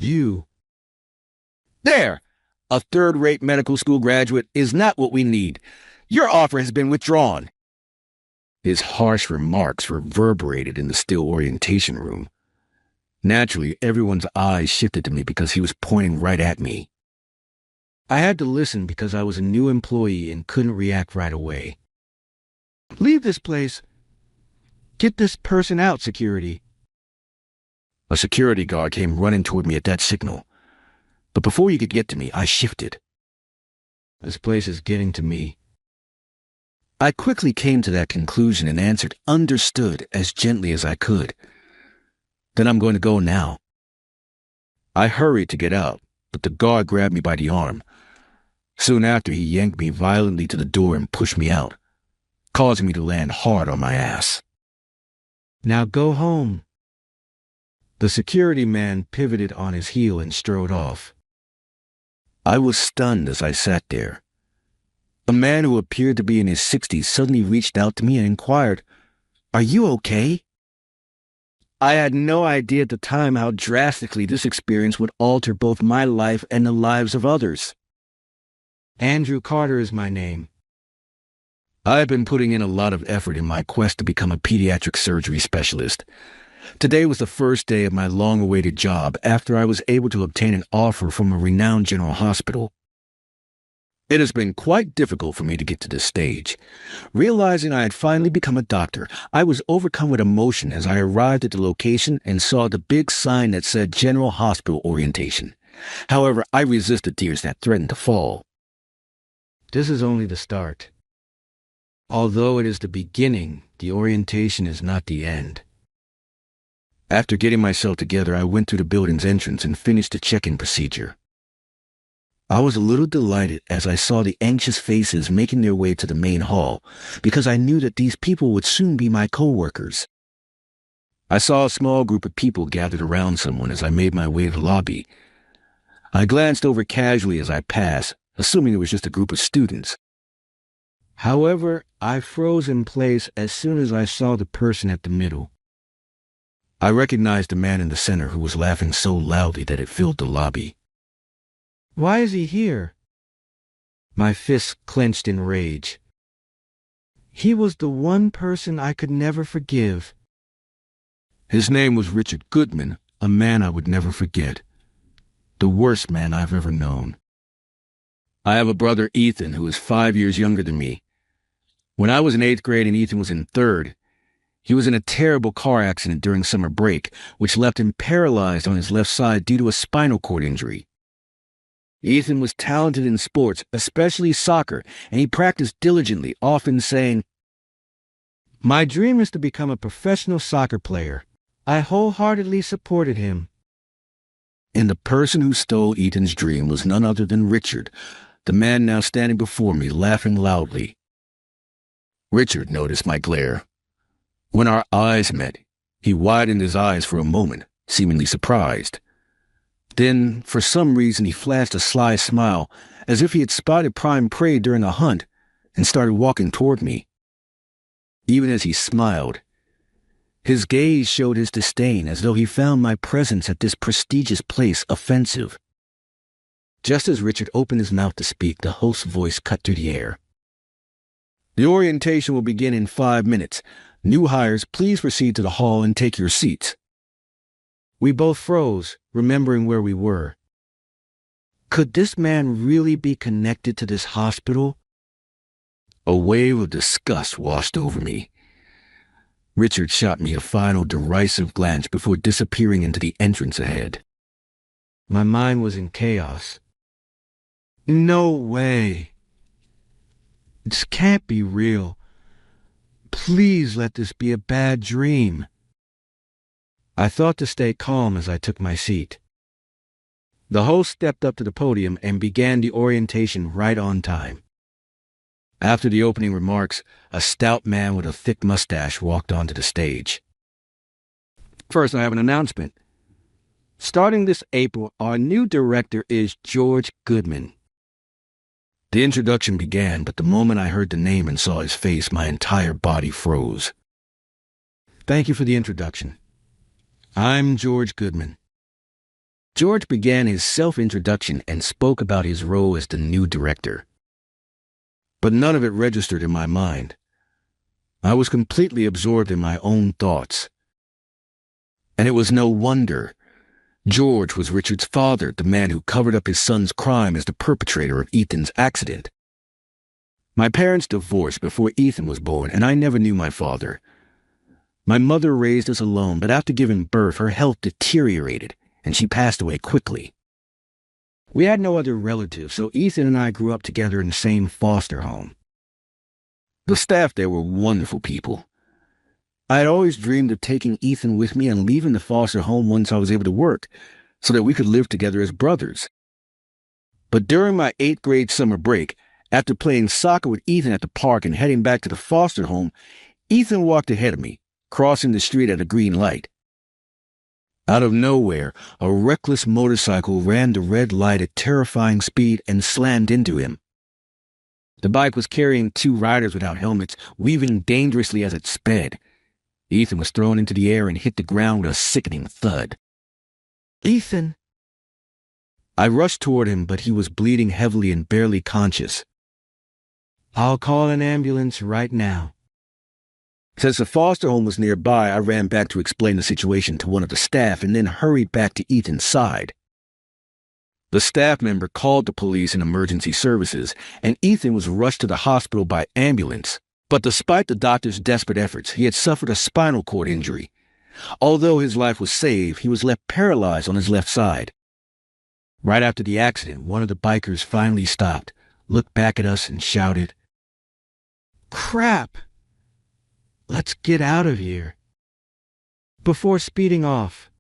You. There! A third-rate medical school graduate is not what we need. Your offer has been withdrawn. His harsh remarks reverberated in the still orientation room. Naturally, everyone's eyes shifted to me because he was pointing right at me. I had to listen because I was a new employee and couldn't react right away. Leave this place. Get this person out, security. A security guard came running toward me at that signal. But before he could get to me, I shifted. This place is getting to me. I quickly came to that conclusion and answered understood as gently as I could. Then I'm going to go now. I hurried to get out, but the guard grabbed me by the arm. Soon after, he yanked me violently to the door and pushed me out, causing me to land hard on my ass. Now go home. The security man pivoted on his heel and strode off. I was stunned as I sat there. A man who appeared to be in his 60s suddenly reached out to me and inquired, "Are you okay?" I had no idea at the time how drastically this experience would alter both my life and the lives of others. Andrew Carter is my name. I have been putting in a lot of effort in my quest to become a pediatric surgery specialist. Today was the first day of my long-awaited job after I was able to obtain an offer from a renowned general hospital. It has been quite difficult for me to get to this stage. Realizing I had finally become a doctor, I was overcome with emotion as I arrived at the location and saw the big sign that said General Hospital Orientation. However, I resisted tears that threatened to fall. This is only the start. Although it is the beginning, the orientation is not the end. After getting myself together, I went through the building's entrance and finished the check-in procedure. I was a little delighted as I saw the anxious faces making their way to the main hall, because I knew that these people would soon be my co-workers. I saw a small group of people gathered around someone as I made my way to the lobby. I glanced over casually as I passed, assuming it was just a group of students. However, I froze in place as soon as I saw the person at the middle. I recognized the man in the center who was laughing so loudly that it filled the lobby. Why is he here? My fists clenched in rage. He was the one person I could never forgive. His name was Richard Goodman, a man I would never forget. The worst man I've ever known. I have a brother, Ethan, who is 5 years younger than me. When I was in 8th grade and Ethan was in 3rd, he was in a terrible car accident during summer break, which left him paralyzed on his left side due to a spinal cord injury. Ethan was talented in sports, especially soccer, and he practiced diligently, often saying, "My dream is to become a professional soccer player." I wholeheartedly supported him. And the person who stole Ethan's dream was none other than Richard, the man now standing before me, laughing loudly. Richard noticed my glare. When our eyes met, he widened his eyes for a moment, seemingly surprised. Then, for some reason, he flashed a sly smile, as if he had spotted prime prey during a hunt, and started walking toward me. Even as he smiled, his gaze showed his disdain, as though he found my presence at this prestigious place offensive. Just as Richard opened his mouth to speak, the host's voice cut through the air. "The orientation will begin in 5 minutes. New hires, please proceed to the hall and take your seats." We both froze, remembering where we were. Could this man really be connected to this hospital? A wave of disgust washed over me. Richard shot me a final derisive glance before disappearing into the entrance ahead. My mind was in chaos. No way. This can't be real. Please let this be a bad dream. I thought to stay calm as I took my seat. The host stepped up to the podium and began the orientation right on time. After the opening remarks, a stout man with a thick mustache walked onto the stage. First, I have an announcement. Starting this April, our new director is George Goodman. The introduction began, but the moment I heard the name and saw his face, my entire body froze. Thank you for the introduction. I'm George Goodman. George began his self-introduction and spoke about his role as the new director. But none of it registered in my mind. I was completely absorbed in my own thoughts. And it was no wonder. George was Richard's father, the man who covered up his son's crime as the perpetrator of Ethan's accident. My parents divorced before Ethan was born, and I never knew my father. My mother raised us alone, but after giving birth, her health deteriorated, and she passed away quickly. We had no other relatives, so Ethan and I grew up together in the same foster home. The staff there were wonderful people. I had always dreamed of taking Ethan with me and leaving the foster home once I was able to work, so that we could live together as brothers. But during my 8th grade summer break, after playing soccer with Ethan at the park and heading back to the foster home, Ethan walked ahead of me, crossing the street at a green light. Out of nowhere, a reckless motorcycle ran the red light at terrifying speed and slammed into him. The bike was carrying 2 riders without helmets, weaving dangerously as it sped. Ethan was thrown into the air and hit the ground with a sickening thud. "Ethan!" I rushed toward him, but he was bleeding heavily and barely conscious. "I'll call an ambulance right now." Since the foster home was nearby, I ran back to explain the situation to one of the staff and then hurried back to Ethan's side. The staff member called the police and emergency services, and Ethan was rushed to the hospital by ambulance. But despite the doctor's desperate efforts, he had suffered a spinal cord injury. Although his life was saved, he was left paralyzed on his left side. Right after the accident, one of the bikers finally stopped, looked back at us, and shouted, "Crap! Let's get out of here," before speeding off.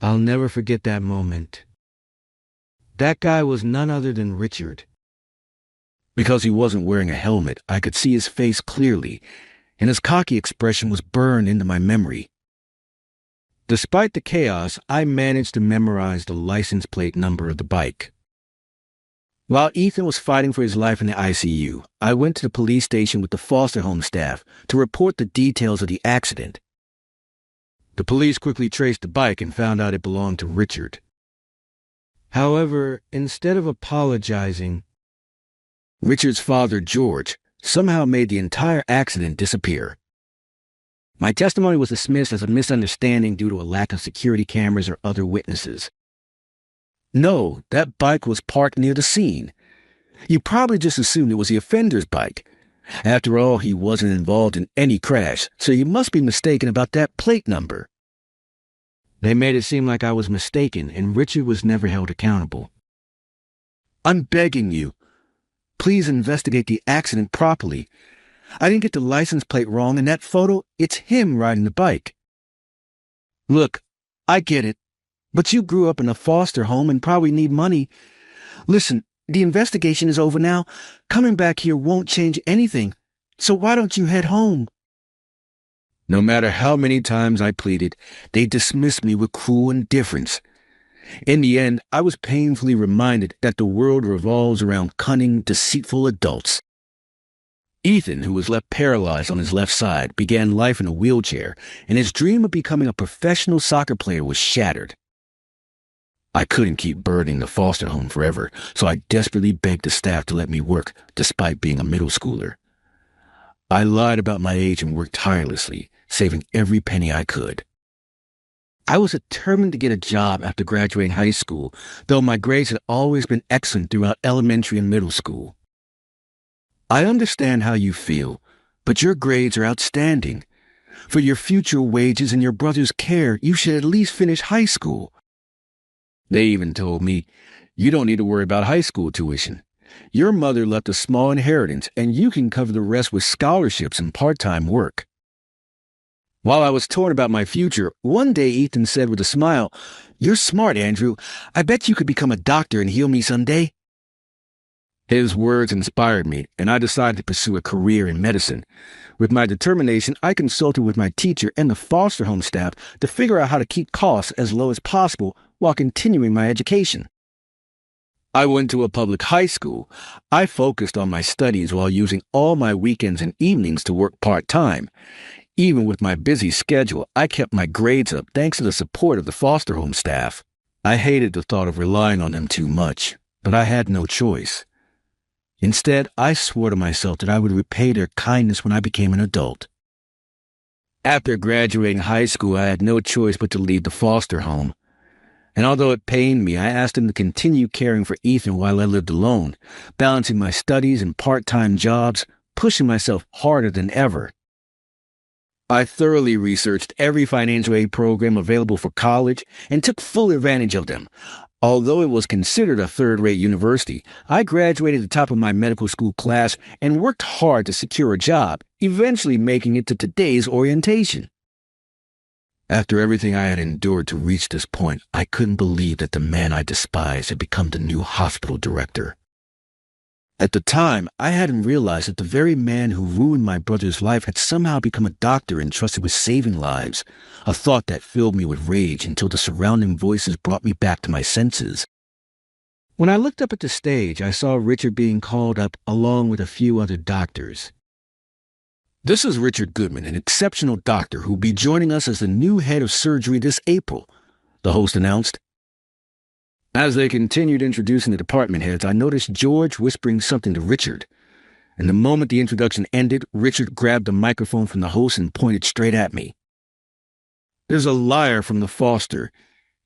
I'll never forget that moment. That guy was none other than Richard. Because he wasn't wearing a helmet, I could see his face clearly, and his cocky expression was burned into my memory. Despite the chaos, I managed to memorize the license plate number of the bike. While Ethan was fighting for his life in the ICU, I went to the police station with the foster home staff to report the details of the accident. The police quickly traced the bike and found out it belonged to Richard. However, instead of apologizing, Richard's father, George, somehow made the entire accident disappear. My testimony was dismissed as a misunderstanding due to a lack of security cameras or other witnesses. No, that bike was parked near the scene. You probably just assumed it was the offender's bike. After all, he wasn't involved in any crash, so you must be mistaken about that plate number. They made it seem like I was mistaken, and Richard was never held accountable. I'm begging you, please investigate the accident properly. I didn't get the license plate wrong. In that photo, it's him riding the bike. Look, I get it, but you grew up in a foster home and probably need money. Listen, the investigation is over now. Coming back here won't change anything, so why don't you head home? No matter how many times I pleaded, they dismissed me with cruel indifference. In the end, I was painfully reminded that the world revolves around cunning, deceitful adults. Ethan, who was left paralyzed on his left side, began life in a wheelchair, and his dream of becoming a professional soccer player was shattered. I couldn't keep burdening the foster home forever, so I desperately begged the staff to let me work, despite being a middle schooler. I lied about my age and worked tirelessly, saving every penny I could. I was determined to get a job after graduating high school, though my grades had always been excellent throughout elementary and middle school. I understand how you feel, but your grades are outstanding. For your future wages and your brother's care, you should at least finish high school. They even told me, you don't need to worry about high school tuition. Your mother left a small inheritance, and you can cover the rest with scholarships and part-time work. While I was torn about my future, one day Ethan said with a smile, "You're smart, Andrew. I bet you could become a doctor and heal me someday." His words inspired me, and I decided to pursue a career in medicine. With my determination, I consulted with my teacher and the foster home staff to figure out how to keep costs as low as possible while continuing my education. I went to a public high school. I focused on my studies while using all my weekends and evenings to work part-time. Even with my busy schedule, I kept my grades up thanks to the support of the foster home staff. I hated the thought of relying on them too much, but I had no choice. Instead, I swore to myself that I would repay their kindness when I became an adult. After graduating high school, I had no choice but to leave the foster home. And although it pained me, I asked them to continue caring for Ethan while I lived alone, balancing my studies and part-time jobs, pushing myself harder than ever. I thoroughly researched every financial aid program available for college and took full advantage of them. Although it was considered a third-rate university, I graduated at the top of my medical school class and worked hard to secure a job, eventually making it to today's orientation. After everything I had endured to reach this point, I couldn't believe that the man I despised had become the new hospital director. At the time, I hadn't realized that the very man who ruined my brother's life had somehow become a doctor entrusted with saving lives, a thought that filled me with rage until the surrounding voices brought me back to my senses. When I looked up at the stage, I saw Richard being called up along with a few other doctors. "This is Richard Goodman, an exceptional doctor who will be joining us as the new head of surgery this April," the host announced. As they continued introducing the department heads, I noticed George whispering something to Richard. And the moment the introduction ended, Richard grabbed the microphone from the host and pointed straight at me. "There's a liar from the foster.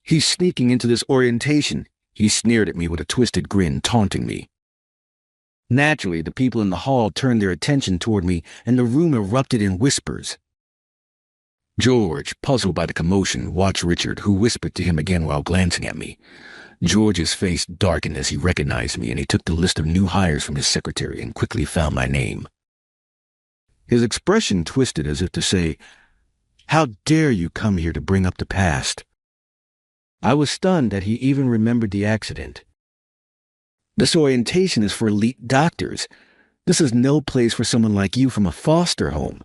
He's sneaking into this orientation," he sneered at me with a twisted grin, taunting me. Naturally, the people in the hall turned their attention toward me, and the room erupted in whispers. George, puzzled by the commotion, watched Richard, who whispered to him again while glancing at me. George's face darkened as he recognized me, and he took the list of new hires from his secretary and quickly found my name. His expression twisted as if to say, "How dare you come here to bring up the past?" I was stunned that he even remembered the accident. "This orientation is for elite doctors. This is no place for someone like you from a foster home."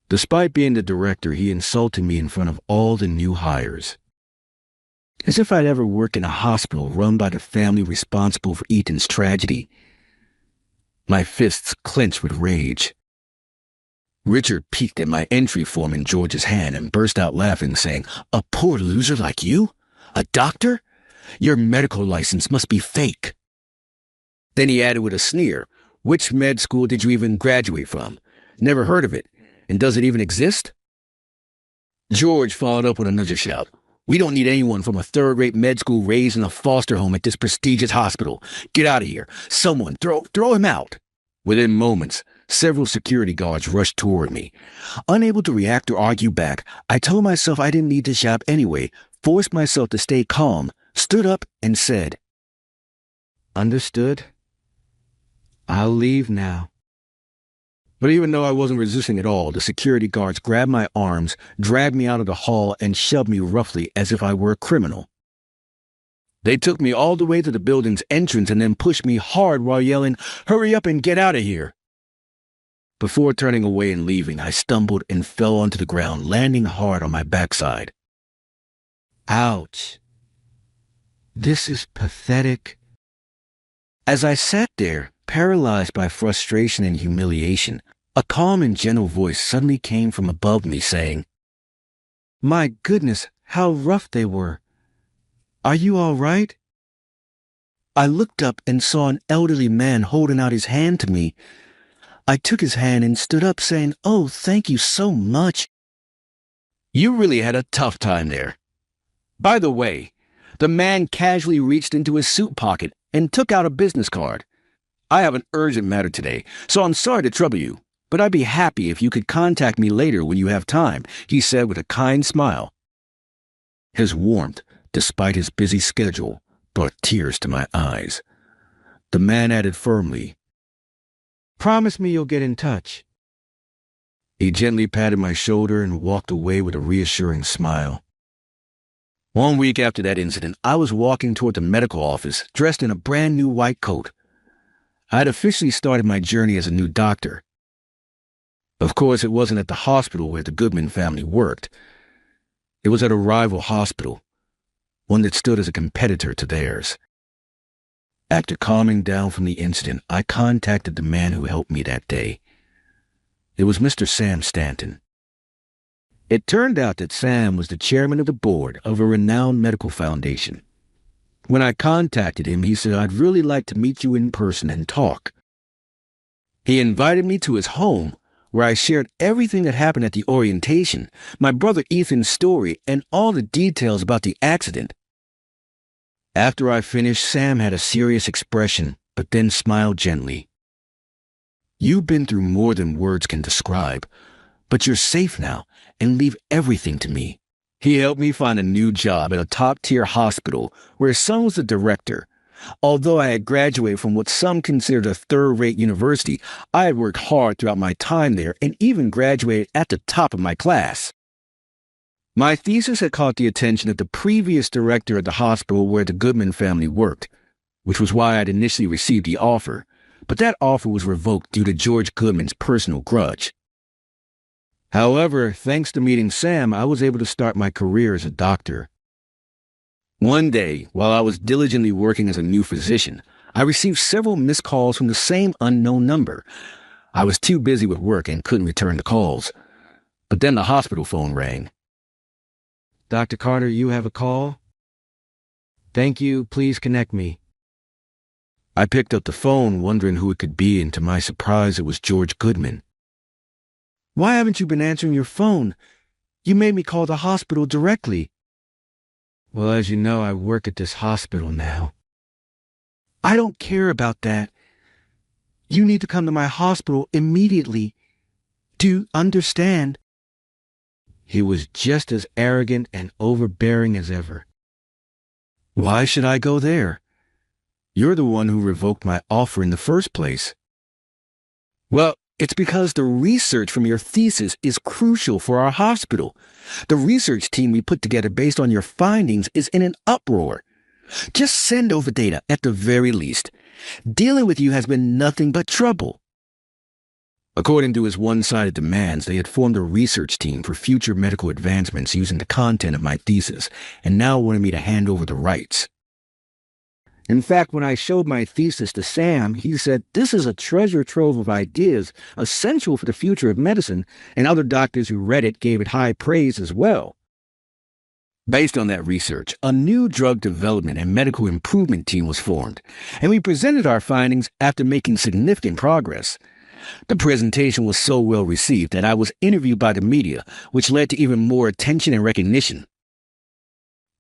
Despite being the director, he insulted me in front of all the new hires. As if I'd ever worked in a hospital run by the family responsible for Ethan's tragedy. My fists clenched with rage. Richard peeked at my entry form in George's hand and burst out laughing, saying, "A poor loser like you? A doctor? Your medical license must be fake." Then he added with a sneer, "Which med school did you even graduate from? Never heard of it. And does it even exist?" George followed up with another shout. "We don't need anyone from a third-rate med school raised in a foster home at this prestigious hospital. Get out of here. Someone, throw him out." Within moments, several security guards rushed toward me. Unable to react or argue back, I told myself I didn't need to shout anyway, forced myself to stay calm, stood up, and said, "Understood. I'll leave now." But even though I wasn't resisting at all, the security guards grabbed my arms, dragged me out of the hall, and shoved me roughly as if I were a criminal. They took me all the way to the building's entrance and then pushed me hard while yelling, "Hurry up and get out of here!" Before turning away and leaving, I stumbled and fell onto the ground, landing hard on my backside. Ouch. This is pathetic. As I sat there, paralyzed by frustration and humiliation, a calm and gentle voice suddenly came from above me saying, "My goodness, how rough they were. Are you all right?" I looked up and saw an elderly man holding out his hand to me. I took his hand and stood up saying, "Oh, thank you so much." "You really had a tough time there." By the way, the man casually reached into his suit pocket and took out a business card. "I have an urgent matter today, so I'm sorry to trouble you, but I'd be happy if you could contact me later when you have time," he said with a kind smile. His warmth, despite his busy schedule, brought tears to my eyes. The man added firmly, "Promise me you'll get in touch." He gently patted my shoulder and walked away with a reassuring smile. 1 week after that incident, I was walking toward the medical office, dressed in a brand new white coat. I had officially started my journey as a new doctor. Of course, it wasn't at the hospital where the Goodman family worked. It was at a rival hospital, one that stood as a competitor to theirs. After calming down from the incident, I contacted the man who helped me that day. It was Mr. Sam Stanton. It turned out that Sam was the chairman of the board of a renowned medical foundation. When I contacted him, he said, "I'd really like to meet you in person and talk." He invited me to his home, where I shared everything that happened at the orientation, my brother Ethan's story, and all the details about the accident. After I finished, Sam had a serious expression, but then smiled gently. "You've been through more than words can describe, but you're safe now, and leave everything to me." He helped me find a new job at a top-tier hospital where his son was the director. Although I had graduated from what some considered a third-rate university, I had worked hard throughout my time there and even graduated at the top of my class. My thesis had caught the attention of the previous director of the hospital where the Goodman family worked, which was why I'd initially received the offer, but that offer was revoked due to George Goodman's personal grudge. However, thanks to meeting Sam, I was able to start my career as a doctor. One day, while I was diligently working as a new physician, I received several missed calls from the same unknown number. I was too busy with work and couldn't return the calls. But then the hospital phone rang. "Dr. Carter, you have a call? Thank you, please connect me." I picked up the phone, wondering who it could be, and to my surprise, it was George Goodman. "Why haven't you been answering your phone? You made me call the hospital directly." "Well, as you know, I work at this hospital now." "I don't care about that. You need to come to my hospital immediately. Do you understand?" He was just as arrogant and overbearing as ever. "Why should I go there? You're the one who revoked my offer in the first place." "Well, it's because the research from your thesis is crucial for our hospital. The research team we put together based on your findings is in an uproar. Just send over data at the very least. Dealing with you has been nothing but trouble." According to his one-sided demands, they had formed a research team for future medical advancements using the content of my thesis, and now wanted me to hand over the rights. In fact, when I showed my thesis to Sam, he said, "This is a treasure trove of ideas, essential for the future of medicine," and other doctors who read it gave it high praise as well. Based on that research, a new drug development and medical improvement team was formed, and we presented our findings after making significant progress. The presentation was so well received that I was interviewed by the media, which led to even more attention and recognition.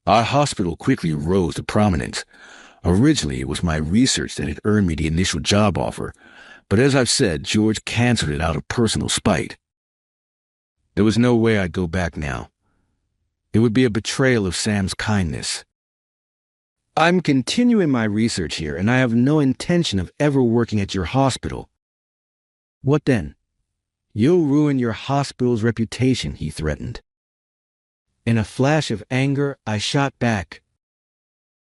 Our hospital quickly rose to prominence. Originally, it was my research that had earned me the initial job offer, but as I've said, George canceled it out of personal spite. There was no way I'd go back now. It would be a betrayal of Sam's kindness. I'm continuing my research here, and I have no intention of ever working at your hospital. What then? You'll ruin your hospital's reputation, he threatened. In a flash of anger, I shot back.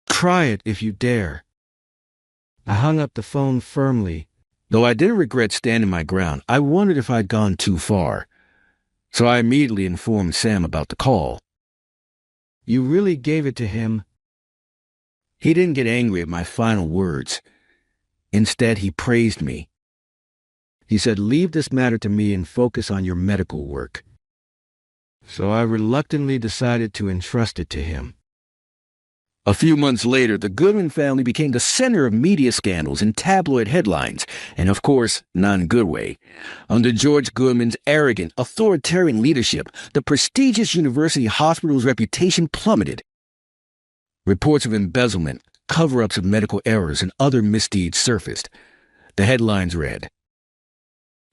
Try it if you dare. I hung up the phone firmly. Though I didn't regret standing my ground, I wondered if I'd gone too far. So I immediately informed Sam about the call. You really gave it to him? He didn't get angry at my final words. Instead, he praised me. He said, leave this matter to me and focus on your medical work. So I reluctantly decided to entrust it to him. A few months later, the Goodman family became the center of media scandals and tabloid headlines, and of course, not in a good way. Under George Goodman's arrogant, authoritarian leadership, the prestigious university hospital's reputation plummeted. Reports of embezzlement, cover-ups of medical errors, and other misdeeds surfaced. The headlines read,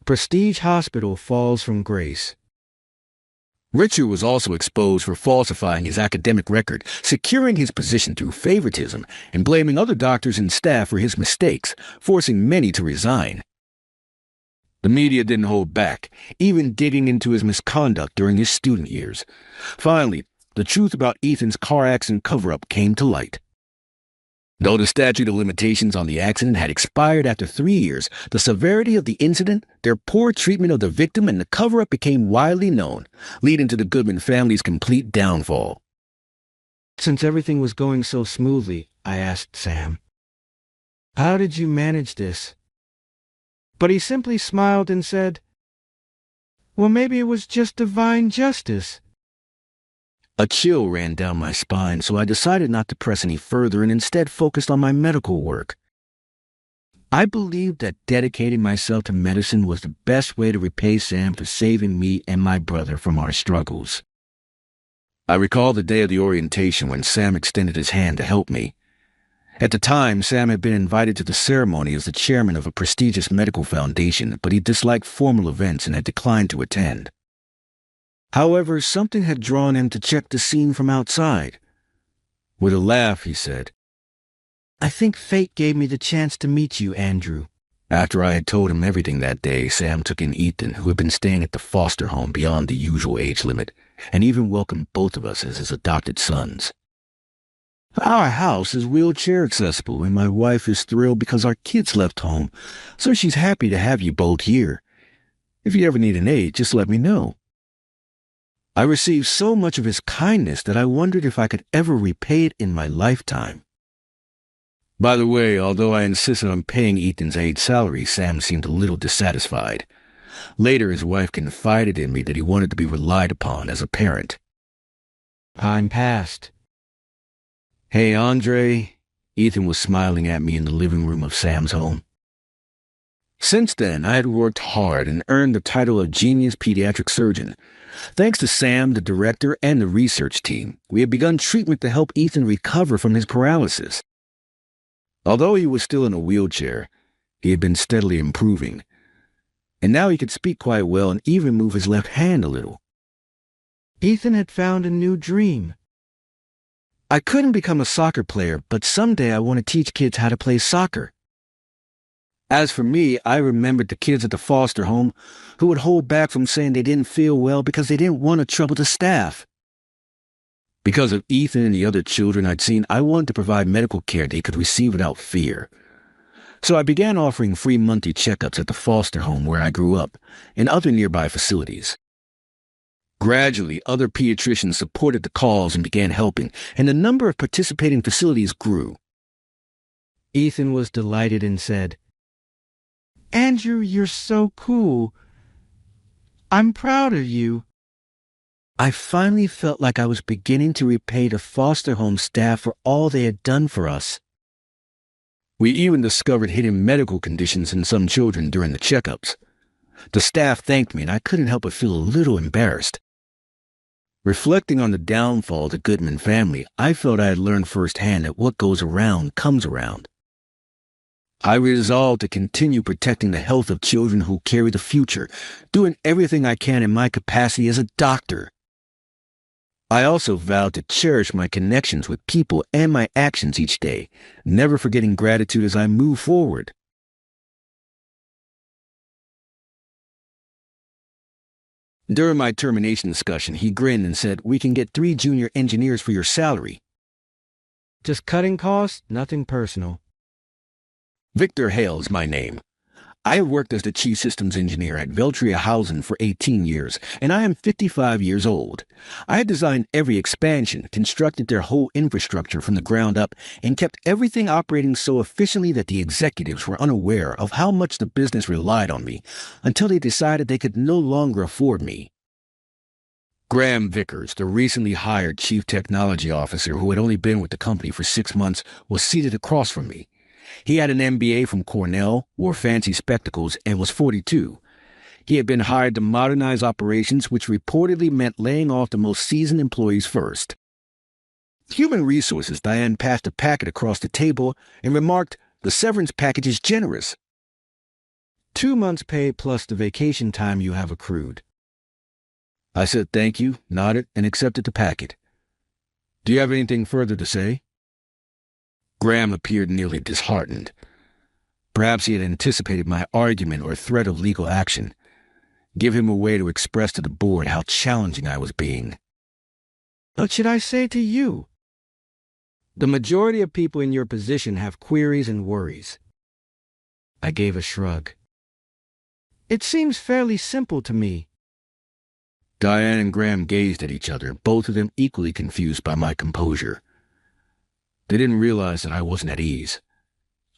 Prestige Hospital falls from grace. Richard was also exposed for falsifying his academic record, securing his position through favoritism, and blaming other doctors and staff for his mistakes, forcing many to resign. The media didn't hold back, even digging into his misconduct during his student years. Finally, the truth about Ethan's car accident cover-up came to light. Though the statute of limitations on the accident had expired after 3 years, the severity of the incident, their poor treatment of the victim, and the cover-up became widely known, leading to the Goodman family's complete downfall. Since everything was going so smoothly, I asked Sam, how did you manage this? But he simply smiled and said, Well, maybe it was just divine justice. A chill ran down my spine, so I decided not to press any further and instead focused on my medical work. I believed that dedicating myself to medicine was the best way to repay Sam for saving me and my brother from our struggles. I recall the day of the orientation when Sam extended his hand to help me. At the time, Sam had been invited to the ceremony as the chairman of a prestigious medical foundation, but he disliked formal events and had declined to attend. However, something had drawn him to check the scene from outside. With a laugh, he said, I think fate gave me the chance to meet you, Andrew. After I had told him everything that day, Sam took in Ethan, who had been staying at the foster home beyond the usual age limit, and even welcomed both of us as his adopted sons. Our house is wheelchair accessible, and my wife is thrilled because our kids left home, so she's happy to have you both here. If you ever need an aid, just let me know. I received so much of his kindness that I wondered if I could ever repay it in my lifetime. By the way, although I insisted on paying Ethan's aide salary, Sam seemed a little dissatisfied. Later, his wife confided in me that he wanted to be relied upon as a parent. Time passed. Hey, Andre. Ethan was smiling at me in the living room of Sam's home. Since then, I had worked hard and earned the title of genius pediatric surgeon. Thanks to Sam, the director, and the research team, we had begun treatment to help Ethan recover from his paralysis. Although he was still in a wheelchair, he had been steadily improving, and now he could speak quite well and even move his left hand a little. Ethan had found a new dream. I couldn't become a soccer player, but someday I want to teach kids how to play soccer. As for me, I remembered the kids at the foster home who would hold back from saying they didn't feel well because they didn't want to trouble the staff. Because of Ethan and the other children I'd seen, I wanted to provide medical care they could receive without fear. So I began offering free monthly checkups at the foster home where I grew up and other nearby facilities. Gradually, other pediatricians supported the cause and began helping, and the number of participating facilities grew. Ethan was delighted and said, Andrew, you're so cool. I'm proud of you. I finally felt like I was beginning to repay the foster home staff for all they had done for us. We even discovered hidden medical conditions in some children during the checkups. The staff thanked me, and I couldn't help but feel a little embarrassed. Reflecting on the downfall of the Goodman family, I felt I had learned firsthand that what goes around comes around. I resolved to continue protecting the health of children who carry the future, doing everything I can in my capacity as a doctor. I also vowed to cherish my connections with people and my actions each day, never forgetting gratitude as I move forward. During my termination discussion, he grinned and said, "We can get 3 junior engineers for your salary." Just cutting costs, nothing personal. Victor Hale is my name. I have worked as the chief systems engineer at Veltria for 18 years, and I am 55 years old. I had designed every expansion, constructed their whole infrastructure from the ground up, and kept everything operating so efficiently that the executives were unaware of how much the business relied on me, until they decided they could no longer afford me. Graham Vickers, the recently hired chief technology officer who had only been with the company for 6 months, was seated across from me. He had an MBA from Cornell, wore fancy spectacles, and was 42. He had been hired to modernize operations, which reportedly meant laying off the most seasoned employees first. Human Resources Diane passed a packet across the table and remarked, "The severance package is generous." 2 months' pay plus the vacation time you have accrued. I said thank you, nodded, and accepted the packet. "Do you have anything further to say?" Graham appeared nearly disheartened. Perhaps he had anticipated my argument or threat of legal action. Give him a way to express to the board how challenging I was being. What should I say to you? The majority of people in your position have queries and worries. I gave a shrug. It seems fairly simple to me. Diane and Graham gazed at each other, both of them equally confused by my composure. They didn't realize that I wasn't at ease.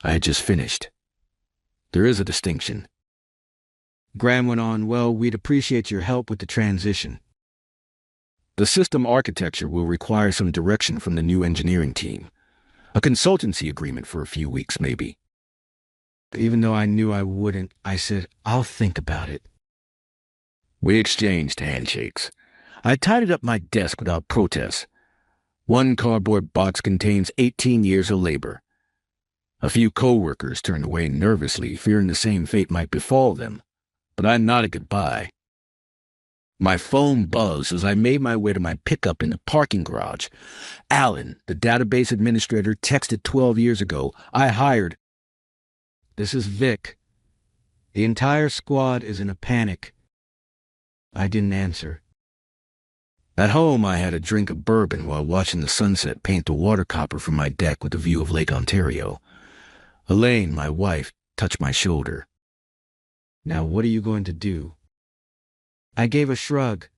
I had just finished. There is a distinction. Graham went on, well, we'd appreciate your help with the transition. The system architecture will require some direction from the new engineering team. A consultancy agreement for a few weeks, maybe. Even though I knew I wouldn't, I said, I'll think about it. We exchanged handshakes. I tidied up my desk without protest. One cardboard box contains 18 years of labor. A few co-workers turned away nervously, fearing the same fate might befall them, but I nodded goodbye. My phone buzzed as I made my way to my pickup in the parking garage. Alan, the database administrator, texted 12 years ago. I hired. This is Vic. The entire squad is in a panic. I didn't answer. At home, I had a drink of bourbon while watching the sunset paint the water copper from my deck with a view of Lake Ontario. Elaine, my wife, touched my shoulder. Now what are you going to do? I gave a shrug.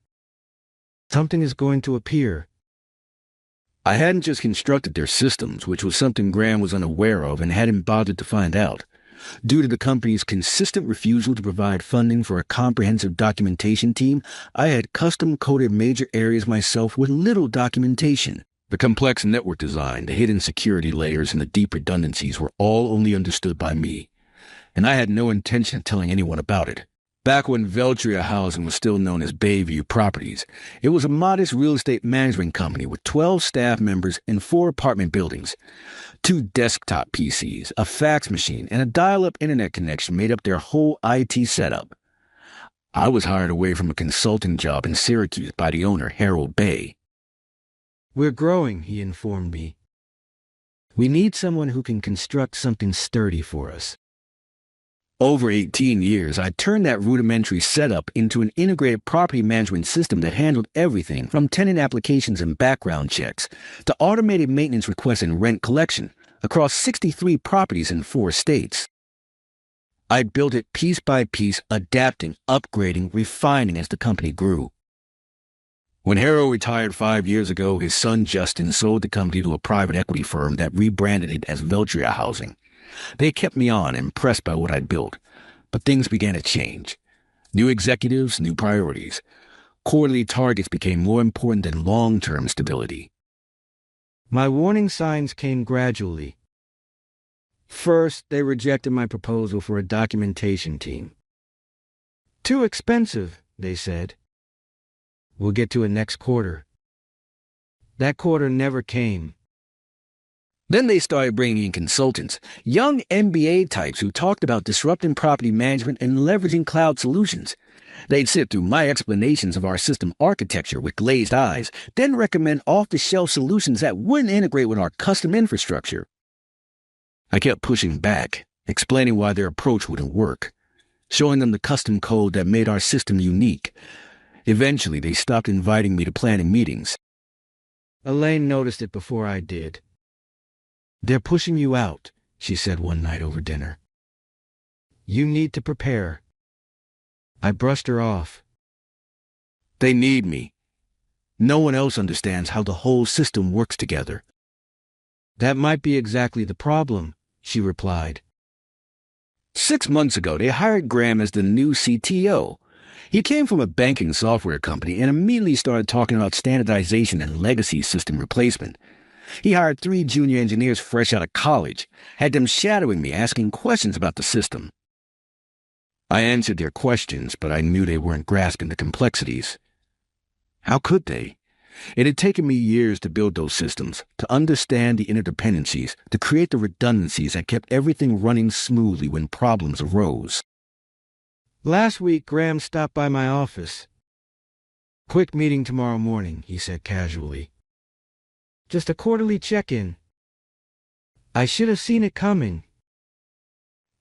Something is going to appear. I hadn't just constructed their systems, which was something Graham was unaware of and hadn't bothered to find out. Due to the company's consistent refusal to provide funding for a comprehensive documentation team, I had custom-coded major areas myself with little documentation. The complex network design, the hidden security layers, and the deep redundancies were all only understood by me, and I had no intention of telling anyone about it. Back when Veltria Housing was still known as Bayview Properties, it was a modest real estate management company with 12 staff members and 4 apartment buildings. 2 desktop PCs, a fax machine, and a dial-up internet connection made up their whole IT setup. I was hired away from a consulting job in Syracuse by the owner, Harold Bay. We're growing, he informed me. We need someone who can construct something sturdy for us. Over 18 years, I turned that rudimentary setup into an integrated property management system that handled everything from tenant applications and background checks to automated maintenance requests and rent collection across 63 properties in 4 states. I built it piece by piece, adapting, upgrading, refining as the company grew. When Harrow retired 5 years ago, his son Justin sold the company to a private equity firm that rebranded it as Veltria Housing. They kept me on, impressed by what I'd built. But things began to change. New executives, new priorities. Quarterly targets became more important than long-term stability. My warning signs came gradually. First, they rejected my proposal for a documentation team. Too expensive, they said. We'll get to it next quarter. That quarter never came. Then they started bringing in consultants, young MBA types who talked about disrupting property management and leveraging cloud solutions. They'd sit through my explanations of our system architecture with glazed eyes, then recommend off-the-shelf solutions that wouldn't integrate with our custom infrastructure. I kept pushing back, explaining why their approach wouldn't work, showing them the custom code that made our system unique. Eventually, they stopped inviting me to planning meetings. Elaine noticed it before I did. They're pushing you out, she said one night over dinner. You need to prepare. I brushed her off. They need me. No one else understands how the whole system works together. That might be exactly the problem, she replied. 6 months ago, they hired Graham as the new CTO. He came from a banking software company and immediately started talking about standardization and legacy system replacement. He hired 3 junior engineers fresh out of college, had them shadowing me, asking questions about the system. I answered their questions, but I knew they weren't grasping the complexities. How could they? It had taken me years to build those systems, to understand the interdependencies, to create the redundancies that kept everything running smoothly when problems arose. Last week, Graham stopped by my office. Quick meeting tomorrow morning, he said casually. Just a quarterly check-in. I should have seen it coming.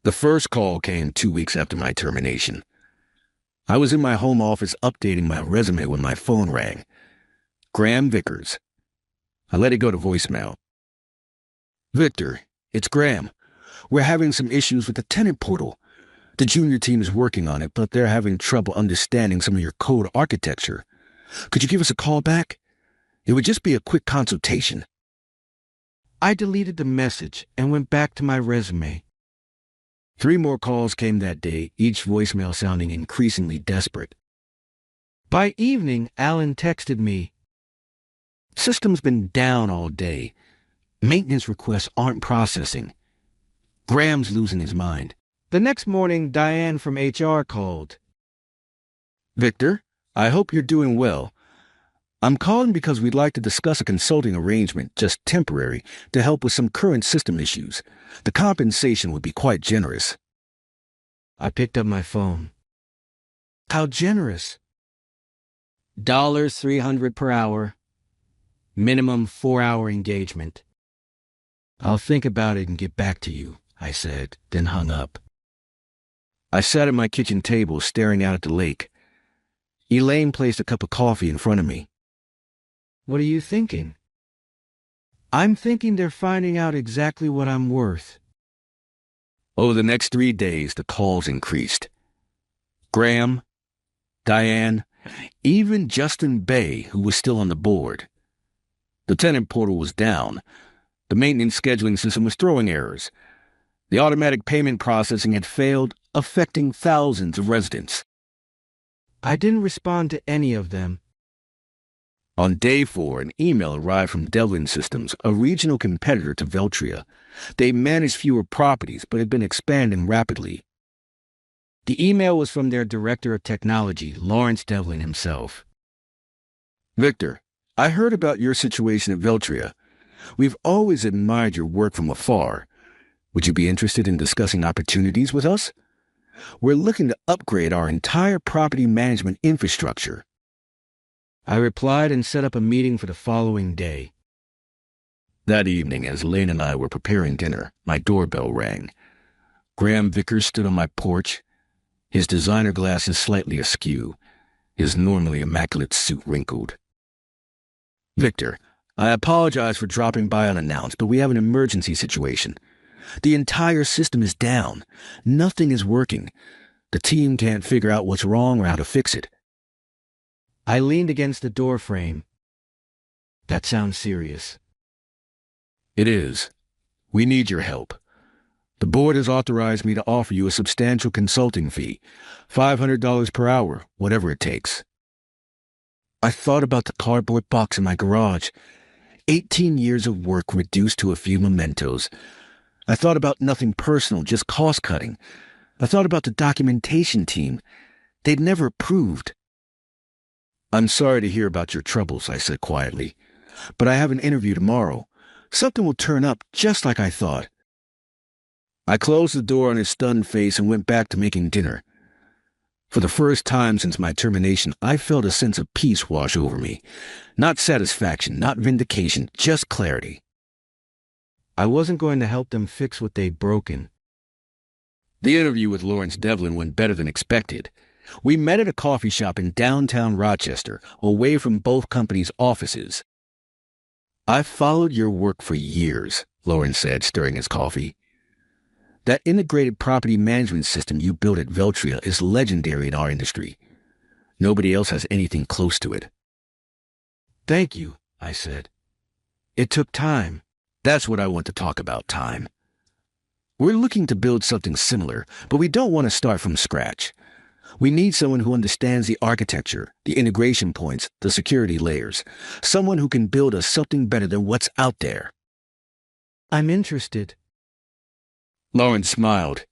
The first call came 2 weeks after my termination. I was in my home office updating my resume when my phone rang. Graham Vickers. I let it go to voicemail. Victor, it's Graham. We're having some issues with the tenant portal. The junior team is working on it, but they're having trouble understanding some of your code architecture. Could you give us a call back? It would just be a quick consultation. I deleted the message and went back to my resume. 3 more calls came that day, each voicemail sounding increasingly desperate. By evening, Alan texted me, "System's been down all day. Maintenance requests aren't processing. Graham's losing his mind." The next morning, Diane from HR called. Victor, I hope you're doing well. I'm calling because we'd like to discuss a consulting arrangement, just temporary, to help with some current system issues. The compensation would be quite generous. I picked up my phone. How generous? $300 per hour. Minimum 4-hour engagement. I'll think about it and get back to you, I said, then hung up. I sat at my kitchen table staring out at the lake. Elaine placed a cup of coffee in front of me. What are you thinking? I'm thinking they're finding out exactly what I'm worth. Over the next 3 days, the calls increased. Graham, Diane, even Justin Bay, who was still on the board. The tenant portal was down. The maintenance scheduling system was throwing errors. The automatic payment processing had failed, affecting thousands of residents. I didn't respond to any of them. On day 4, an email arrived from Devlin Systems, a regional competitor to Veltria. They managed fewer properties, but had been expanding rapidly. The email was from their director of technology, Lawrence Devlin himself. Victor, I heard about your situation at Veltria. We've always admired your work from afar. Would you be interested in discussing opportunities with us? We're looking to upgrade our entire property management infrastructure. I replied and set up a meeting for the following day. That evening, as Lane and I were preparing dinner, my doorbell rang. Graham Vickers stood on my porch, his designer glasses slightly askew, his normally immaculate suit wrinkled. Victor, I apologize for dropping by unannounced, but we have an emergency situation. The entire system is down. Nothing is working. The team can't figure out what's wrong or how to fix it. I leaned against the door frame. That sounds serious. It is. We need your help. The board has authorized me to offer you a substantial consulting fee, $500 per hour, whatever it takes. I thought about the cardboard box in my garage. 18 years of work reduced to a few mementos. I thought about nothing personal, just cost-cutting. I thought about the documentation team. They'd never approved. I'm sorry to hear about your troubles, I said quietly. But I have an interview tomorrow. Something will turn up just like I thought. I closed the door on his stunned face and went back to making dinner. For the first time since my termination, I felt a sense of peace wash over me. Not satisfaction, not vindication, just clarity. I wasn't going to help them fix what they'd broken. The interview with Lawrence Devlin went better than expected. We met at a coffee shop in downtown Rochester, away from both companies' offices. I've followed your work for years, Lawrence said, stirring his coffee. That integrated property management system you built at Veltria is legendary in our industry. Nobody else has anything close to it. Thank you, I said. It took time. That's what I want to talk about, time. We're looking to build something similar, but we don't want to start from scratch. We need someone who understands the architecture, the integration points, the security layers. Someone who can build us something better than what's out there. I'm interested. Lawrence smiled.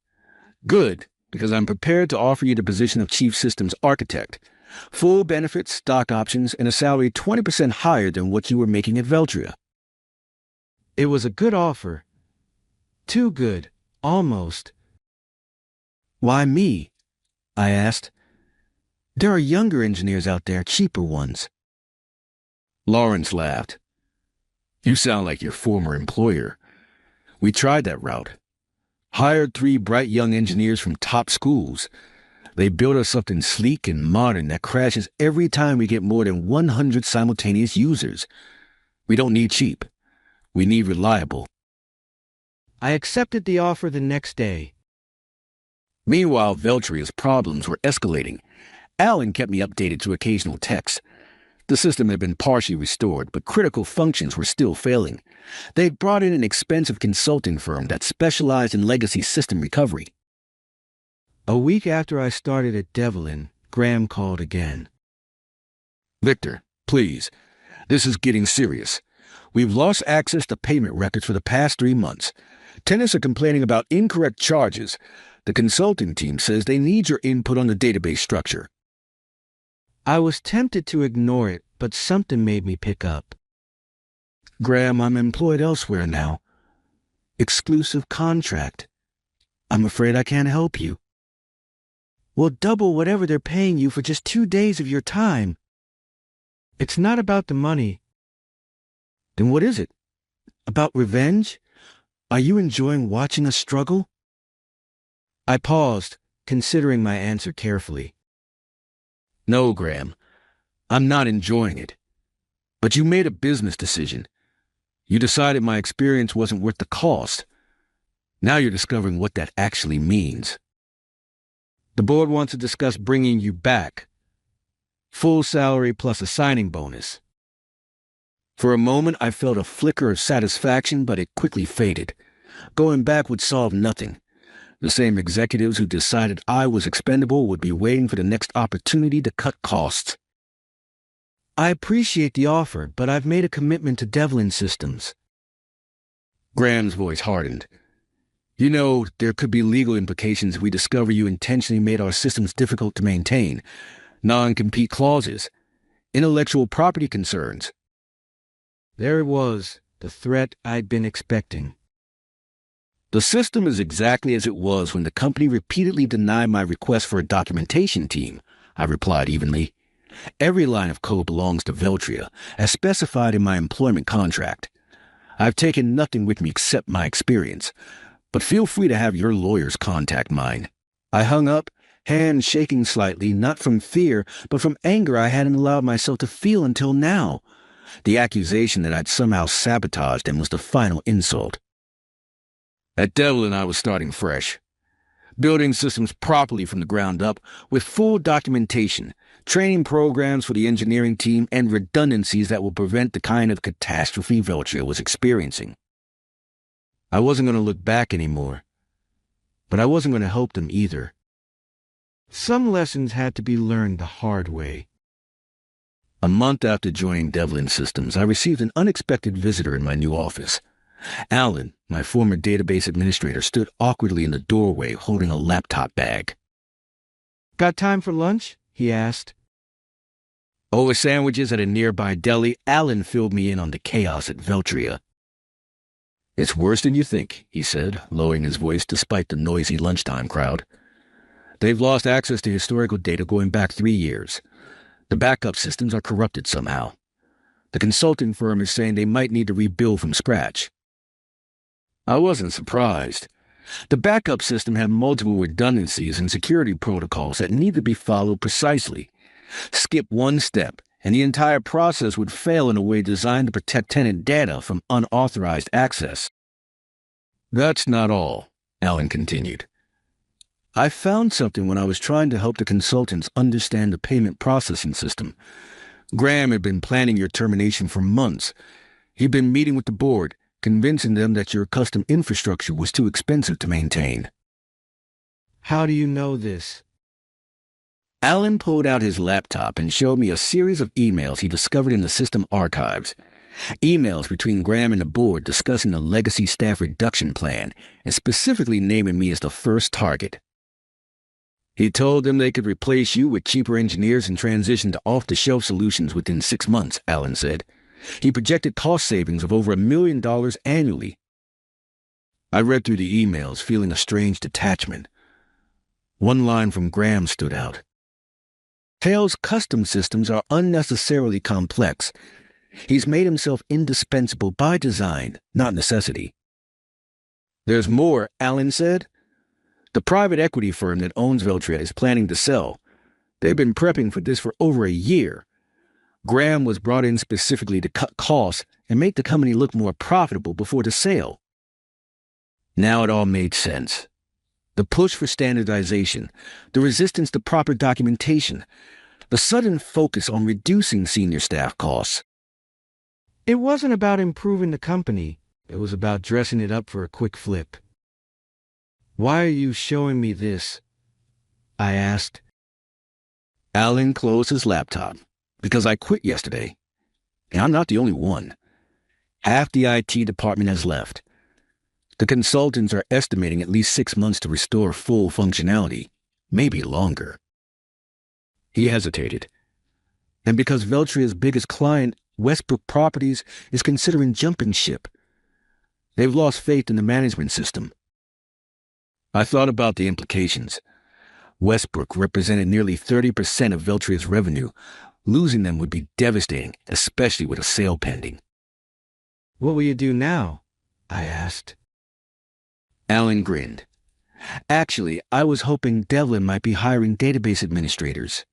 Good, because I'm prepared to offer you the position of Chief Systems Architect. Full benefits, stock options, and a salary 20% higher than what you were making at Veltria. It was a good offer. Too good, almost. Why me? I asked. There are younger engineers out there, cheaper ones. Lawrence laughed. You sound like your former employer. We tried that route. Hired 3 bright young engineers from top schools. They built us something sleek and modern that crashes every time we get more than 100 simultaneous users. We don't need cheap. We need reliable. I accepted the offer the next day. Meanwhile, Veltria's problems were escalating. Alan kept me updated through occasional texts. The system had been partially restored, but critical functions were still failing. They'd brought in an expensive consulting firm that specialized in legacy system recovery. A week after I started at Devlin, Graham called again. Victor, please. This is getting serious. We've lost access to payment records for the past 3 months. Tenants are complaining about incorrect charges. The consulting team says they need your input on the database structure. I was tempted to ignore it, but something made me pick up. Graham, I'm employed elsewhere now. Exclusive contract. I'm afraid I can't help you. We'll double whatever they're paying you for just 2 days of your time. It's not about the money. Then what is it? About revenge? Are you enjoying watching us struggle? I paused, considering my answer carefully. No, Graham. I'm not enjoying it. But you made a business decision. You decided my experience wasn't worth the cost. Now you're discovering what that actually means. The board wants to discuss bringing you back. Full salary plus a signing bonus. For a moment, I felt a flicker of satisfaction, but it quickly faded. Going back would solve nothing. The same executives who decided I was expendable would be waiting for the next opportunity to cut costs. I appreciate the offer, but I've made a commitment to Devlin Systems. Graham's voice hardened. You know, there could be legal implications if we discover you intentionally made our systems difficult to maintain. Non-compete clauses. Intellectual property concerns. There it was, the threat I'd been expecting. The system is exactly as it was when the company repeatedly denied my request for a documentation team, I replied evenly. Every line of code belongs to Veltria, as specified in my employment contract. I've taken nothing with me except my experience, but feel free to have your lawyers contact mine. I hung up, hands shaking slightly, not from fear, but from anger I hadn't allowed myself to feel until now. The accusation that I'd somehow sabotaged him was the final insult. At Devlin, I was starting fresh. Building systems properly from the ground up, with full documentation, training programs for the engineering team, and redundancies that will prevent the kind of catastrophe Veltria was experiencing. I wasn't going to look back anymore, but I wasn't going to help them either. Some lessons had to be learned the hard way. A month after joining Devlin Systems, I received an unexpected visitor in my new office. Alan, my former database administrator, stood awkwardly in the doorway holding a laptop bag. Got time for lunch? He asked. Over sandwiches at a nearby deli, Alan filled me in on the chaos at Veltria. It's worse than you think, he said, lowering his voice despite the noisy lunchtime crowd. They've lost access to historical data going back 3 years. The backup systems are corrupted somehow. The consulting firm is saying they might need to rebuild from scratch. I wasn't surprised. The backup system had multiple redundancies and security protocols that need to be followed precisely. Skip one step, and the entire process would fail in a way designed to protect tenant data from unauthorized access. That's not all, Alan continued. I found something when I was trying to help the consultants understand the payment processing system. Graham had been planning your termination for months. He'd been meeting with the board, convincing them that your custom infrastructure was too expensive to maintain. How do you know this? Alan pulled out his laptop and showed me a series of emails he discovered in the system archives. Emails between Graham and the board discussing the legacy staff reduction plan and specifically naming me as the first target. He told them they could replace you with cheaper engineers and transition to off-the-shelf solutions within 6 months, Alan said. He projected cost savings of over $1 million annually. I read through the emails, feeling a strange detachment. One line from Graham stood out. Hale's custom systems are unnecessarily complex. He's made himself indispensable by design, not necessity. There's more, Alan said. The private equity firm that owns Veltria is planning to sell. They've been prepping for this for over a year. Graham was brought in specifically to cut costs and make the company look more profitable before the sale. Now it all made sense. The push for standardization, the resistance to proper documentation, the sudden focus on reducing senior staff costs. It wasn't about improving the company. It was about dressing it up for a quick flip. Why are you showing me this? I asked. Alan closed his laptop. Because I quit yesterday. And I'm not the only one. Half the IT department has left. The consultants are estimating at least 6 months to restore full functionality, maybe longer. He hesitated. And because Veltria's biggest client, Westbrook Properties, is considering jumping ship. They've lost faith in the management system. I thought about the implications. Westbrook represented nearly 30% of Veltria's revenue. Losing them would be devastating, especially with a sale pending. What will you do now? I asked. Alan grinned. Actually, I was hoping Devlin might be hiring database administrators.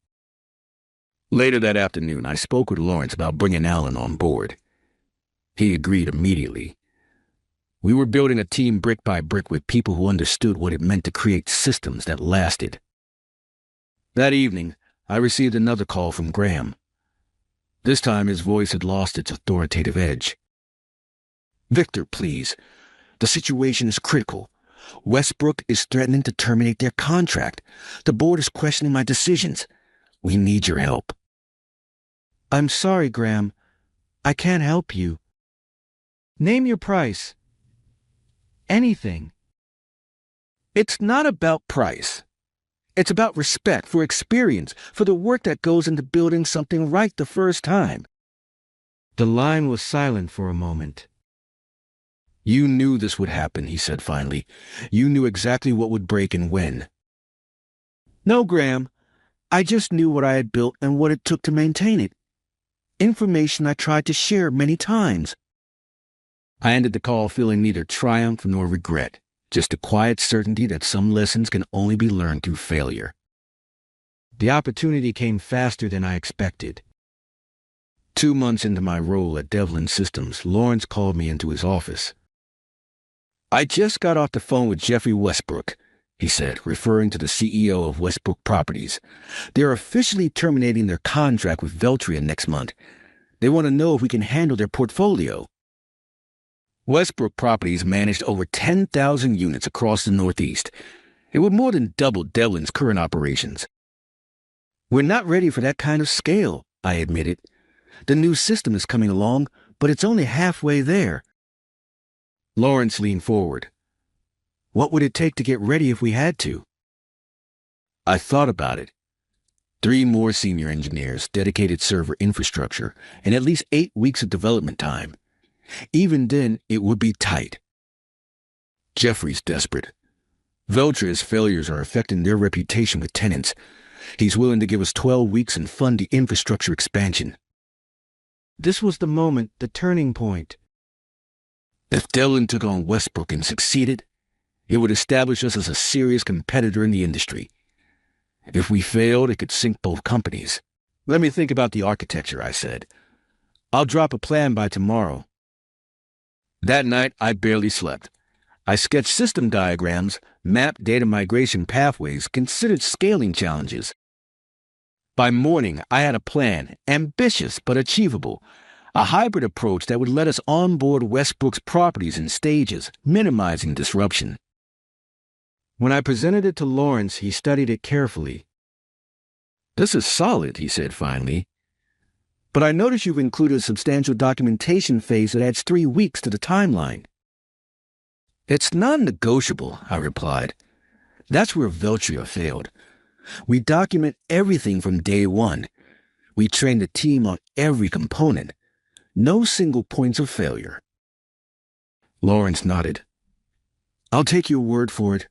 Later that afternoon, I spoke with Lawrence about bringing Alan on board. He agreed immediately. We were building a team brick by brick with people who understood what it meant to create systems that lasted. That evening, I received another call from Graham. This time his voice had lost its authoritative edge. "Victor, please. The situation is critical. Westbrook is threatening to terminate their contract. The board is questioning my decisions. We need your help." "I'm sorry, Graham. I can't help you. Name your price. Anything." "It's not about price. It's about respect for experience, for the work that goes into building something right the first time." The line was silent for a moment. "You knew this would happen," he said finally. "You knew exactly what would break and when." "No, Graham. I just knew what I had built and what it took to maintain it. Information I tried to share many times." I ended the call feeling neither triumph nor regret, just a quiet certainty that some lessons can only be learned through failure. The opportunity came faster than I expected. 2 months into my role at Devlin Systems, Lawrence called me into his office. "I just got off the phone with Jeffrey Westbrook," he said, referring to the CEO of Westbrook Properties. "They're officially terminating their contract with Veltria next month. They want to know if we can handle their portfolio." Westbrook Properties managed over 10,000 units across the Northeast. It would more than double Devlin's current operations. "We're not ready for that kind of scale," I admitted. "The new system is coming along, but it's only halfway there." Lawrence leaned forward. "What would it take to get ready if we had to?" I thought about it. 3 more senior engineers, dedicated server infrastructure, and at least 8 weeks of development time. Even then, it would be tight. Jeffrey's desperate. Veltria's failures are affecting their reputation with tenants. He's willing to give us 12 weeks and fund the infrastructure expansion. This was the moment, the turning point. If Devlin took on Westbrook and succeeded, it would establish us as a serious competitor in the industry. If we failed, it could sink both companies. "Let me think about the architecture," I said. "I'll drop a plan by tomorrow." That night, I barely slept. I sketched system diagrams, mapped data migration pathways, considered scaling challenges. By morning, I had a plan, ambitious but achievable, a hybrid approach that would let us onboard Westbrook's properties in stages, minimizing disruption. When I presented it to Lawrence, he studied it carefully. "This is solid," he said finally. "But I notice you've included a substantial documentation phase that adds 3 weeks to the timeline." "It's non-negotiable," I replied. "That's where Veltria failed. We document everything from day one. We train the team on every component. No single points of failure." Lawrence nodded. "I'll take your word for it.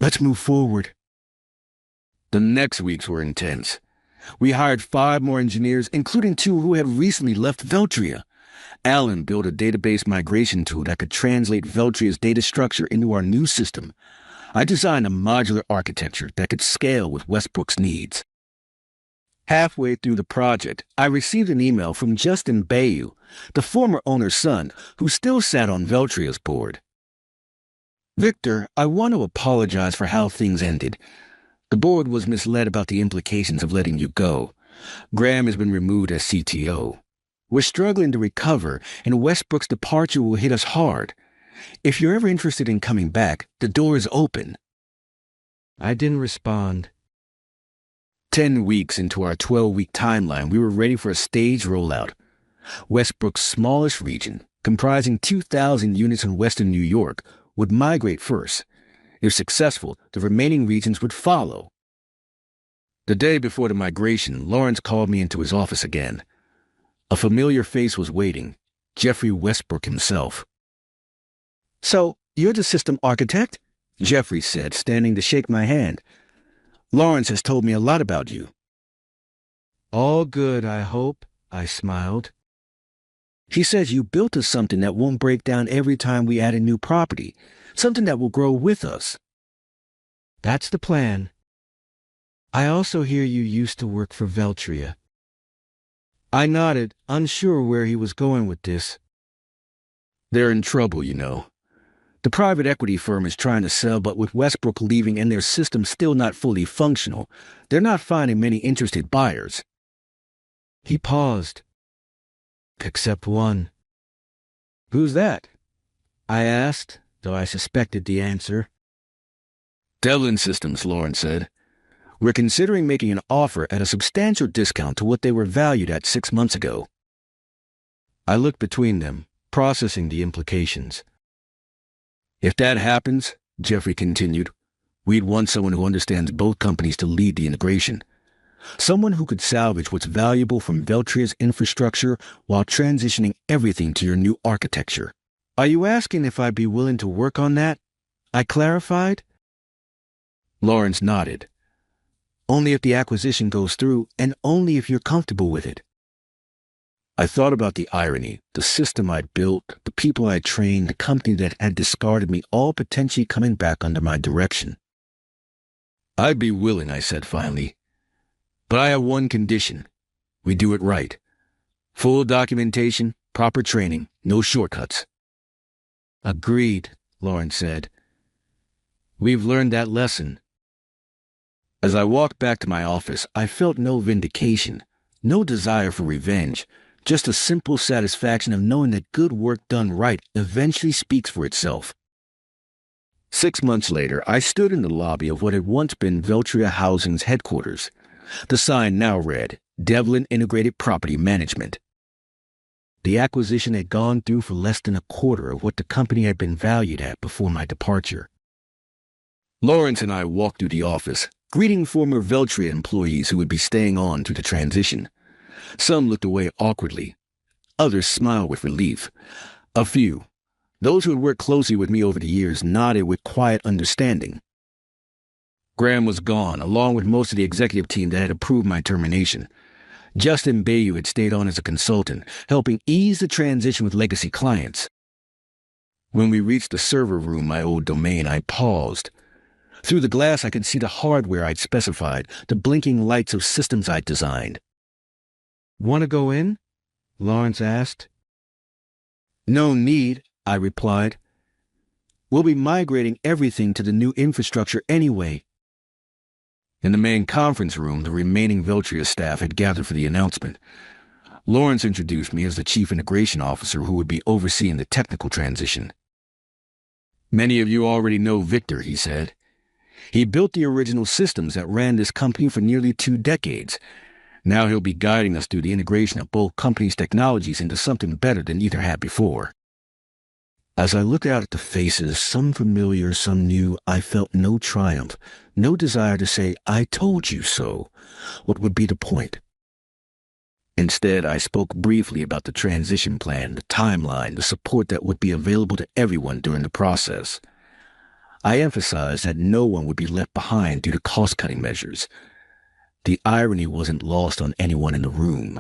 Let's move forward." The next weeks were intense. We hired 5 more engineers, including 2 who had recently left Veltria. Alan built a database migration tool that could translate Veltria's data structure into our new system. I designed a modular architecture that could scale with Westbrook's needs. Halfway through the project, I received an email from Justin Bayou, the former owner's son, who still sat on Veltria's board. "Victor, I want to apologize for how things ended. The board was misled about the implications of letting you go. Graham has been removed as CTO. We're struggling to recover, and Westbrook's departure will hit us hard. If you're ever interested in coming back, the door is open." I didn't respond. 10 weeks into our 12-week timeline, we were ready for a staged rollout. Westbrook's smallest region, comprising 2,000 units in western New York, would migrate first. If successful, the remaining regions would follow. The day before the migration, Lawrence called me into his office again. A familiar face was waiting, Jeffrey Westbrook himself. "So, you're the system architect?" Jeffrey said, standing to shake my hand. "Lawrence has told me a lot about you." "All good, I hope," I smiled. "He says you built us something that won't break down every time we add a new property, something that will grow with us." "That's the plan. I also hear you used to work for Veltria." I nodded, unsure where he was going with this. "They're in trouble, you know. The private equity firm is trying to sell, but with Westbrook leaving and their system still not fully functional, they're not finding many interested buyers." He paused. "Except one." "Who's that?" I asked, though I suspected the answer. "Devlin Systems," Lawrence said. "We're considering making an offer at a substantial discount to what they were valued at 6 months ago." I looked between them, processing the implications. "If that happens," Jeffrey continued, "we'd want someone who understands both companies to lead the integration. Someone who could salvage what's valuable from Veltria's infrastructure while transitioning everything to your new architecture." "Are you asking if I'd be willing to work on that?" I clarified. Lawrence nodded. "Only if the acquisition goes through, and only if you're comfortable with it." I thought about the irony, the system I'd built, the people I'd trained, the company that had discarded me, all potentially coming back under my direction. "I'd be willing," I said finally. "But I have one condition. We do it right. Full documentation, proper training, no shortcuts." "Agreed," Lawrence said. "We've learned that lesson." As I walked back to my office, I felt no vindication, no desire for revenge, just a simple satisfaction of knowing that good work done right eventually speaks for itself. 6 months later, I stood in the lobby of what had once been Veltria Housing's headquarters. The sign now read, "Devlin Integrated Property Management." The acquisition had gone through for less than a quarter of what the company had been valued at before my departure. Lawrence and I walked through the office, greeting former Veltria employees who would be staying on through the transition. Some looked away awkwardly. Others smiled with relief. A few, those who had worked closely with me over the years, nodded with quiet understanding. Graham was gone, along with most of the executive team that had approved my termination. Justin Bayou had stayed on as a consultant, helping ease the transition with legacy clients. When we reached the server room, my old domain, I paused. Through the glass, I could see the hardware I'd specified, the blinking lights of systems I'd designed. "Want to go in?" Lawrence asked. "No need," I replied. "We'll be migrating everything to the new infrastructure anyway." In the main conference room, the remaining Veltria staff had gathered for the announcement. Lawrence introduced me as the chief integration officer who would be overseeing the technical transition. "Many of you already know Victor," he said. "He built the original systems that ran this company for nearly 2 decades. Now he'll be guiding us through the integration of both companies' technologies into something better than either had before." As I looked out at the faces, some familiar, some new, I felt no triumph, no desire to say, "I told you so." What would be the point? Instead, I spoke briefly about the transition plan, the timeline, the support that would be available to everyone during the process. I emphasized that no one would be left behind due to cost-cutting measures. The irony wasn't lost on anyone in the room.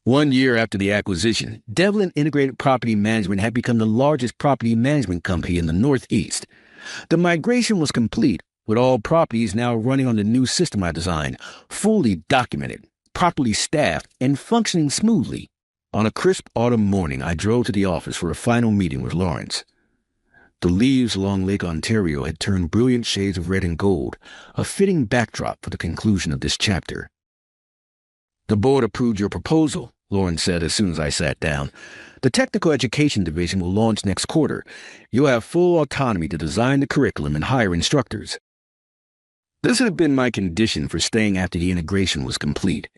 1 year after the acquisition, Devlin Integrated Property Management had become the largest property management company in the Northeast. The migration was complete, with all properties now running on the new system I designed, fully documented, properly staffed, and functioning smoothly. On a crisp autumn morning, I drove to the office for a final meeting with Lawrence. The leaves along Lake Ontario had turned brilliant shades of red and gold, a fitting backdrop for the conclusion of this chapter. "The board approved your proposal," Lawrence said as soon as I sat down. "The technical education division will launch next quarter. You'll have full autonomy to design the curriculum and hire instructors." This had been my condition for staying after the integration was complete.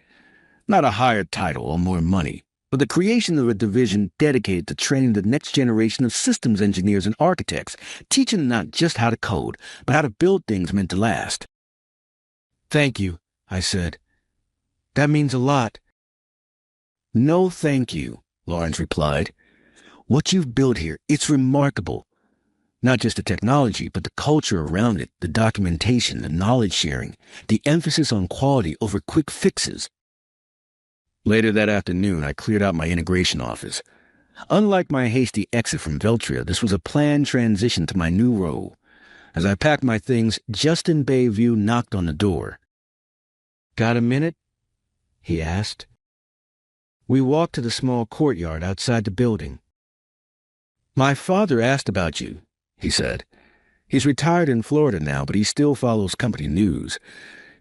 Not a higher title or more money, but the creation of a division dedicated to training the next generation of systems engineers and architects, teaching them not just how to code, but how to build things meant to last. Thank you, I said. That means a lot. No thank you, Lawrence replied. What you've built here, it's remarkable. Not just the technology, but the culture around it, the documentation, the knowledge sharing, the emphasis on quality over quick fixes. Later that afternoon, I cleared out my integration office. Unlike my hasty exit from Veltria, this was a planned transition to my new role. As I packed my things, Justin Bayview knocked on the door. Got a minute? He asked. We walked to the small courtyard outside the building. My father asked about you, he said. He's retired in Florida now, but he still follows company news.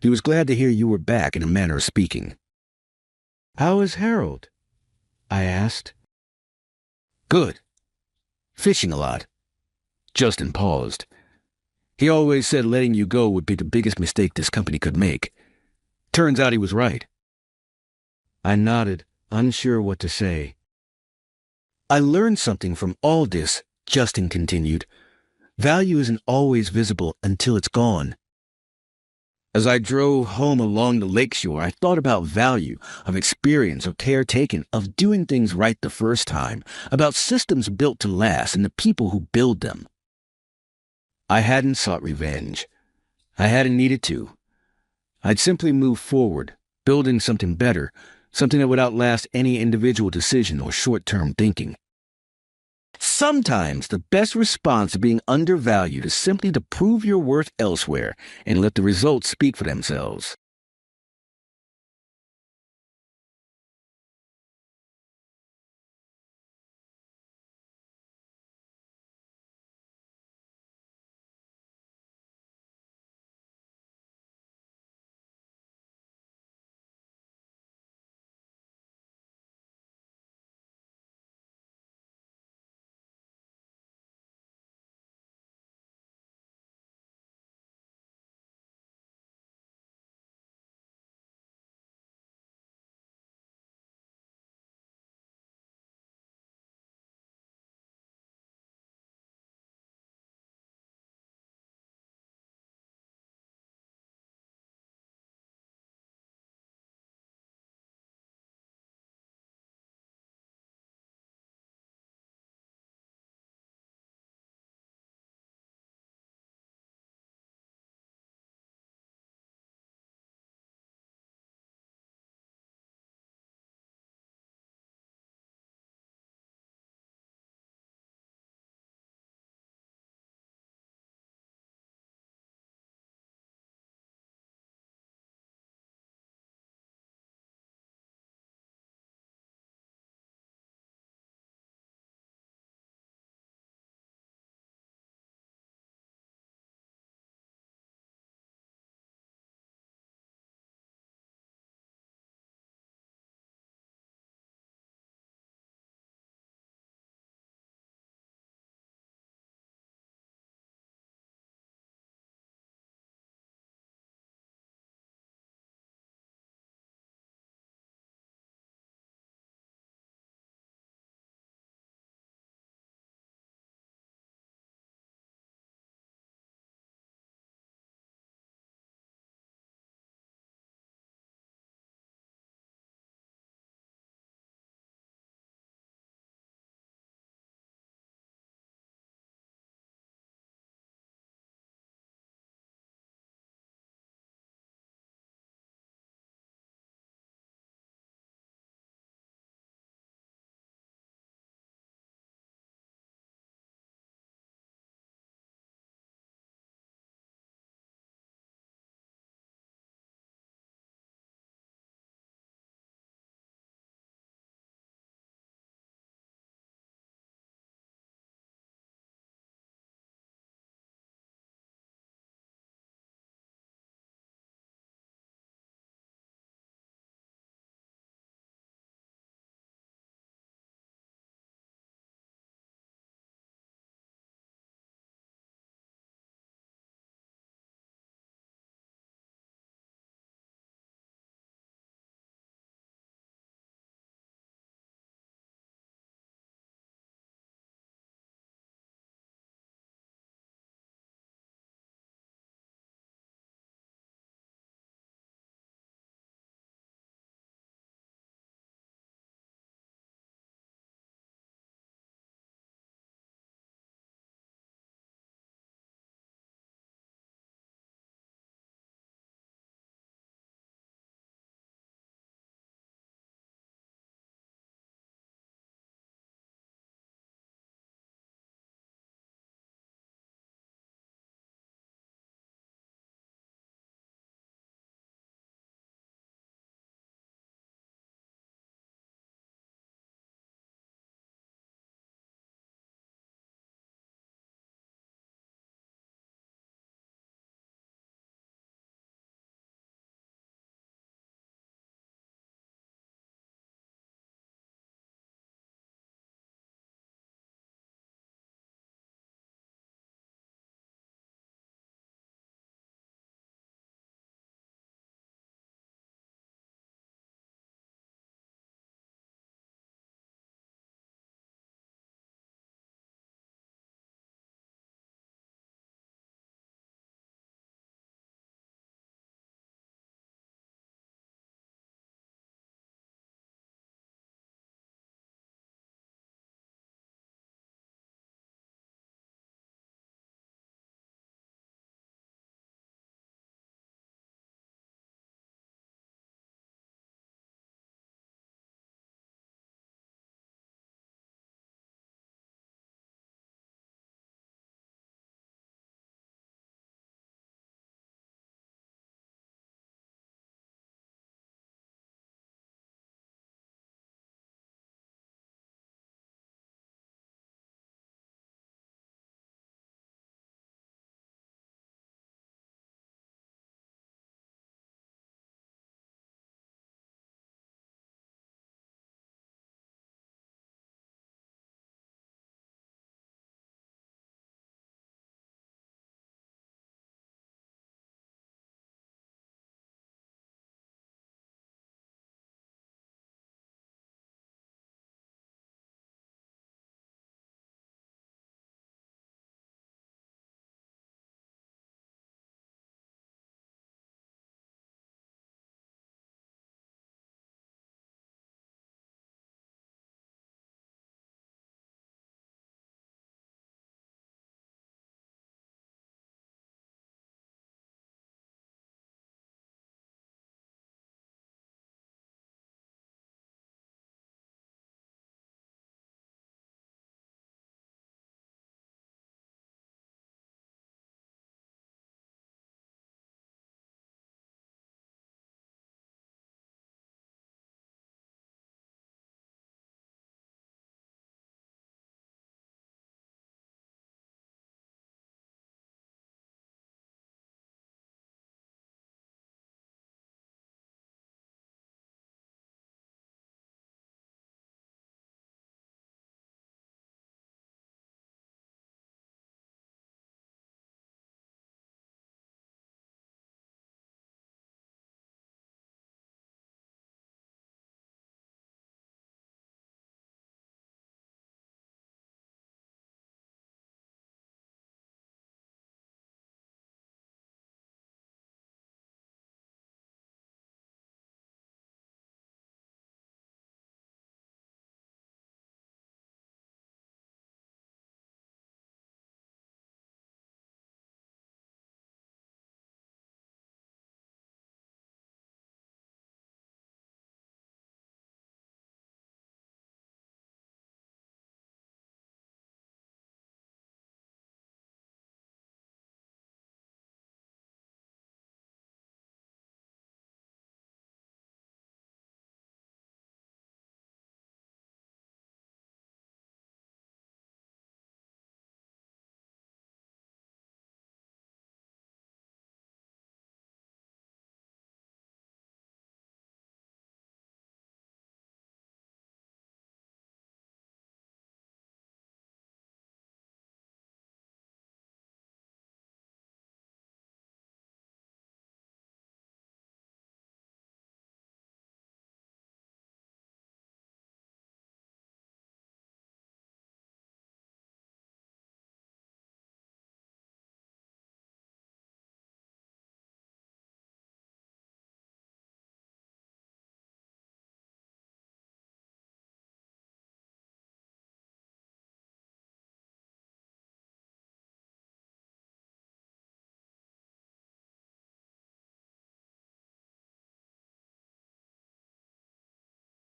He was glad to hear you were back, in a manner of speaking. How is Harold? I asked. Good. Fishing a lot. Justin paused. He always said letting you go would be the biggest mistake this company could make. Turns out he was right. I nodded, unsure what to say. I learned something from all this, Justin continued. Value isn't always visible until it's gone. As I drove home along the lakeshore, I thought about value, of experience, of care taken, of doing things right the first time, about systems built to last and the people who build them. I hadn't sought revenge. I hadn't needed to. I'd simply moved forward, building something better, something that would outlast any individual decision or short-term thinking. Sometimes the best response to being undervalued is simply to prove your worth elsewhere and let the results speak for themselves.